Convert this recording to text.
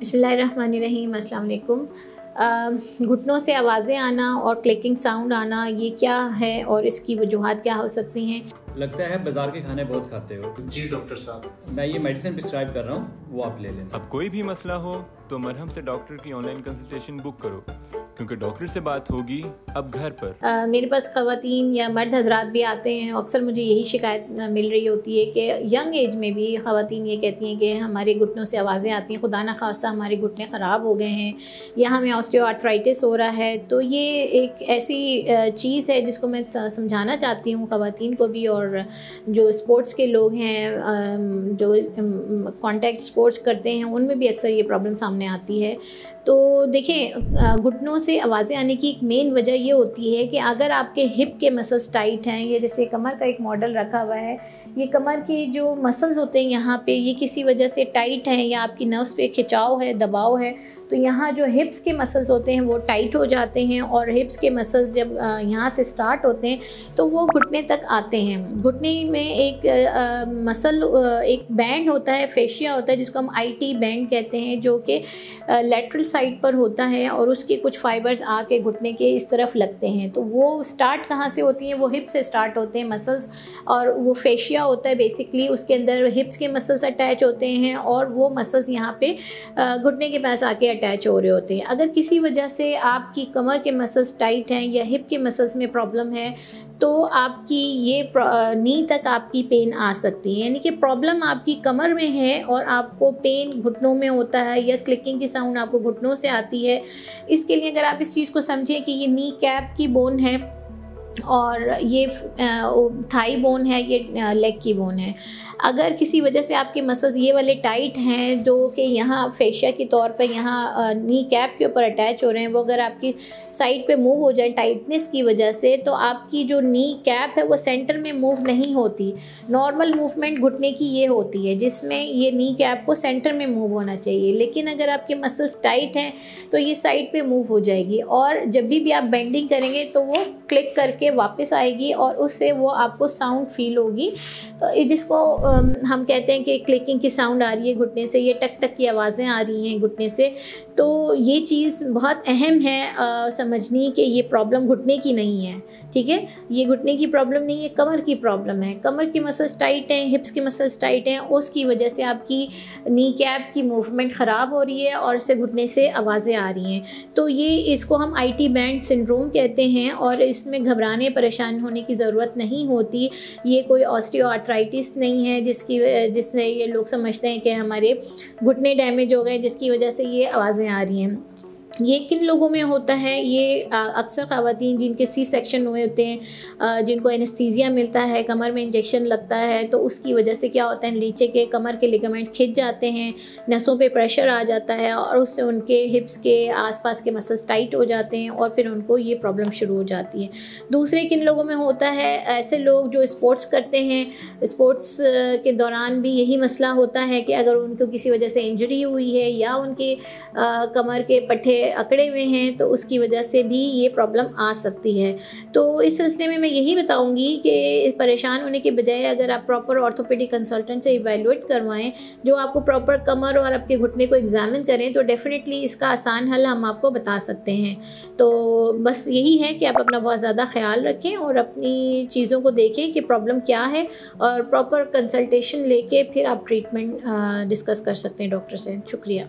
बिस्मिल्लाहिर्रहमानिर्रहीम, अस्सलाम वालेकुम। घुटनों से आवाज़ें आना और क्लिकिंग साउंड आना, ये क्या है और इसकी वजूहात क्या हो सकती हैं? लगता है बाजार के खाने बहुत खाते हो। जी डॉक्टर साहब, मैं ये मेडिसिन प्रिस्क्राइब कर रहा हूँ, वो आप ले लेना। अब कोई भी मसला हो तो मरहम से डॉक्टर की ऑनलाइन कंसल्टेशन बुक करो, क्योंकि डॉक्टर से बात होगी अब घर पर। मेरे पास ख़वातीन या मर्द हजरात भी आते हैं। अक्सर मुझे यही शिकायत मिल रही होती है कि यंग एज में भी ख़वातीन ये कहती हैं कि हमारे घुटनों से आवाज़ें आती हैं, खुदा न खास्ता हमारे घुटने ख़राब हो गए हैं या हमें ऑस्टियोआर्थराइटिस हो रहा है। तो ये एक ऐसी चीज़ है जिसको मैं समझाना चाहती हूँ ख़वातीन को भी, और जो स्पोर्ट्स के लोग हैं, जो कॉन्टैक्ट स्पोर्ट्स करते हैं, उनमें भी अक्सर ये प्रॉब्लम सामने आती है। तो देखें, घुटनों से आवाज़ें आने की एक मेन वजह ये होती है कि अगर आपके हिप के मसल्स टाइट हैं, ये जैसे कमर का एक मॉडल रखा हुआ है, ये कमर के जो मसल्स होते हैं यहाँ पे, ये किसी वजह से टाइट हैं या आपकी नर्व्स पे खिंचाव है, दबाव है, तो यहाँ जो हिप्स के मसल्स होते हैं वो टाइट हो जाते हैं। और हिप्स के मसल्स जब यहाँ से स्टार्ट होते हैं तो वो घुटने तक आते हैं। घुटने में एक मसल, एक बैंड होता है, फेशिया होता है, जिसको हम IT बैंड कहते हैं, जो कि लेटरल साइड पर होता है और उसके कुछ फाइबर्स आके घुटने के इस तरफ लगते हैं। तो वो स्टार्ट कहाँ से होती हैं? वो हिप से स्टार्ट होते हैं मसल्स, और वो फेशिया होता है बेसिकली, उसके अंदर हिप्स के मसल्स अटैच होते हैं और वो मसल्स यहाँ पे घुटने के पास आके अटैच हो रहे होते हैं। अगर किसी वजह से आपकी कमर के मसल्स टाइट हैं या हिप के मसल्स में प्रॉब्लम है तो आपकी ये नी तक आपकी पेन आ सकती है, यानी कि प्रॉब्लम आपकी कमर में है और आपको पेन घुटनों में होता है या क्लिकिंग की साउंड आपको घुटनों से आती है। इसके लिए अगर आप इस चीज़ को समझें कि ये नी कैप की बोन है और ये थाई बोन है, ये लेग की बोन है। अगर किसी वजह से आपके मसल्स ये वाले टाइट हैं जो कि यहाँ फेशिया के तौर पर यहाँ नी कैप के ऊपर अटैच हो रहे हैं, वो अगर आपकी साइड पे मूव हो जाए टाइटनेस की वजह से, तो आपकी जो नी कैप है वो सेंटर में मूव नहीं होती। नॉर्मल मूवमेंट घुटने की ये होती है जिसमें ये नी कैप को सेंटर में मूव होना चाहिए, लेकिन अगर आपके मसल्स टाइट हैं तो ये साइड पे मूव हो जाएगी और जब भी आप बेंडिंग करेंगे तो वो क्लिक करके वापस आएगी और उससे वो आपको साउंड फील होगी, जिसको हम कहते हैं कि क्लिकिंग की साउंड आ रही है घुटने से, ये टक टक की आवाज़ें आ रही हैं घुटने से। तो ये चीज़ बहुत अहम है समझनी कि ये प्रॉब्लम घुटने की नहीं है, ठीक है? ये घुटने की प्रॉब्लम नहीं है, कमर की प्रॉब्लम है। कमर की मसल्स टाइट हैं, हिप्स के मसल्स टाइट हैं, उसकी वजह से आपकी नी कैप की मूवमेंट ख़राब हो रही है और इससे घुटने से आवाज़ें आ रही हैं। तो ये इसको हम IT बैंड सिंड्रोम कहते हैं और इसमें घबराने परेशान होने की ज़रूरत नहीं होती। ये कोई ऑस्टियोआर्थराइटिस नहीं है जिससे ये लोग समझते हैं कि हमारे घुटने डैमेज हो गए जिसकी वजह से ये आवाज़ें आ रही हैं। ये किन लोगों में होता है? ये अक्सर ख़वातीन जिनके C-सेक्शन हुए होते हैं, जिनको एनेस्थीसिया मिलता है, कमर में इंजेक्शन लगता है, तो उसकी वजह से क्या होता है, नीचे के कमर के लिगामेंट्स खिंच जाते हैं, नसों पे प्रेशर आ जाता है और उससे उनके हिप्स के आसपास के मसल्स टाइट हो जाते हैं और फिर उनको ये प्रॉब्लम शुरू हो जाती है। दूसरे किन लोगों में होता है? ऐसे लोग जो स्पोर्ट्स करते हैं, स्पोर्ट्स के दौरान भी यही मसला होता है कि अगर उनको किसी वजह से इंजरी हुई है या उनके कमर के पट्टे अकड़े हुए हैं तो उसकी वजह से भी ये प्रॉब्लम आ सकती है। तो इस सिलसिले में मैं यही बताऊंगी कि परेशान होने के बजाय अगर आप प्रॉपर ऑर्थोपेडिक कंसल्टेंट से इवैल्यूएट करवाएं, जो आपको प्रॉपर कमर और आपके घुटने को एग्जामिन करें, तो डेफिनेटली इसका आसान हल हम आपको बता सकते हैं। तो बस यही है कि आप अपना बहुत ज़्यादा ख्याल रखें और अपनी चीज़ों को देखें कि प्रॉब्लम क्या है और प्रॉपर कंसल्टेशन लेके फिर आप ट्रीटमेंट डिस्कस कर सकते हैं डॉक्टर से। शुक्रिया।